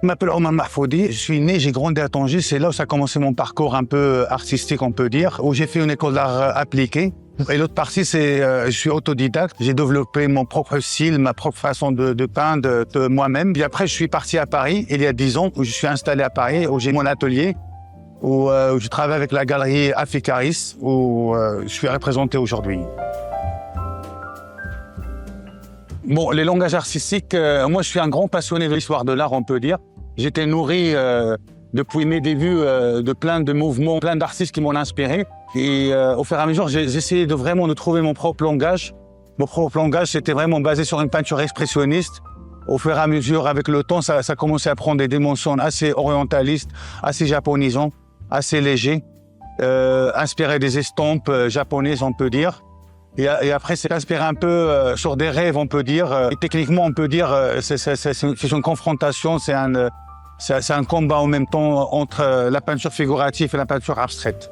Je m'appelle Omar Mahfoudi, je suis né, j'ai grandi à Tanger, c'est là où ça a commencé mon parcours un peu artistique, on peut dire, où j'ai fait une école d'art appliqué. Et l'autre partie, c'est je suis autodidacte, j'ai développé mon propre style, ma propre façon de peindre de moi-même. Puis après, je suis parti à Paris, il y a 10 ans, où je suis installé à Paris, où j'ai mon atelier, où je travaille avec la galerie Africaris, où je suis représenté aujourd'hui. Bon, les langages artistiques, moi je suis un grand passionné de l'histoire de l'art, on peut dire. J'étais nourri depuis mes débuts de plein de mouvements, plein d'artistes qui m'ont inspiré. Et au fur et à mesure, j'ai essayé de vraiment de trouver mon propre langage. Mon propre langage, c'était vraiment basé sur une peinture expressionniste. Au fur et à mesure, avec le temps, ça a commencé à prendre des dimensions assez orientalistes, assez japonisants, assez légers, inspiré des estampes japonaises, on peut dire. Et après, c'est inspiré un peu sur des rêves, on peut dire. Et techniquement, on peut dire c'est une confrontation, c'est un combat en même temps entre la peinture figurative et la peinture abstraite.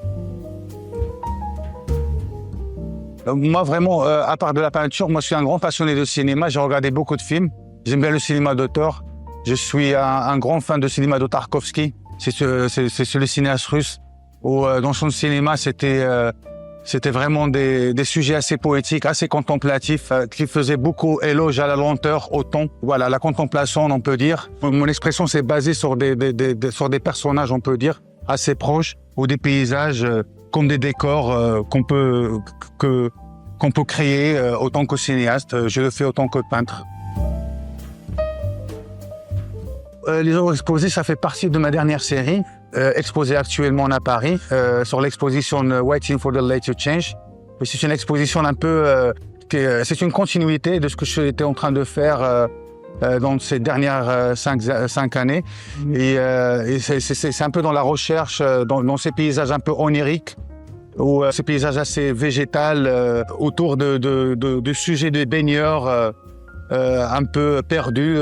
Moi, vraiment, à part de la peinture, moi, je suis un grand passionné de cinéma. J'ai regardé beaucoup de films. J'aime bien le cinéma d'auteur. Je suis un grand fan de cinéma de Tarkovsky. C'est le cinéaste russe où, dans son cinéma, c'était vraiment des sujets assez poétiques, assez contemplatifs, qui faisaient beaucoup éloge à la lenteur, au temps. Voilà, la contemplation, on peut dire. Mon expression, c'est basée sur sur des personnages, on peut dire, assez proches, ou des paysages comme des décors qu'on peut créer autant que cinéaste. Je le fais autant que peintre. Les œuvres exposées, ça fait partie de ma dernière série, exposée actuellement à Paris, sur l'exposition Waiting for the Light to Change. C'est une exposition un peu, c'est une continuité de ce que j'étais en train de faire dans ces dernières 5 années. Et c'est un peu dans la recherche, dans ces paysages un peu oniriques, ou ces paysages assez végétales, autour de sujets de baigneurs un peu perdus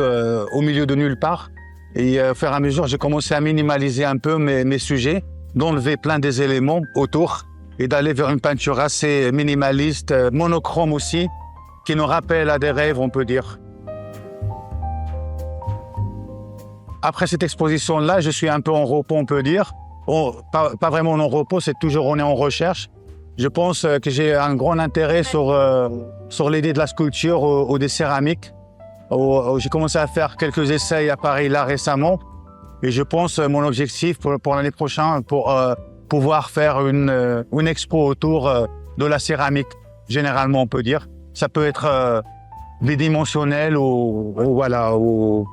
au milieu de nulle part. Et au fur et à mesure, j'ai commencé à minimaliser un peu mes sujets, d'enlever plein des éléments autour et d'aller vers une peinture assez minimaliste, monochrome aussi, qui nous rappelle à des rêves, on peut dire. Après cette exposition-là, je suis un peu en repos, on peut dire. Bon, pas vraiment en repos, c'est toujours on est en recherche. Je pense que j'ai un grand intérêt sur l'idée de la sculpture ou des céramiques. J'ai commencé à faire quelques essais à Paris là récemment et je pense mon objectif pour l'année prochaine pour pouvoir faire une expo autour de la céramique, généralement on peut dire. Ça peut être bidimensionnel ou voilà, ou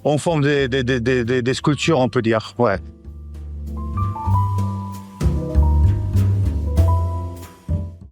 en forme des sculptures on peut dire, ouais.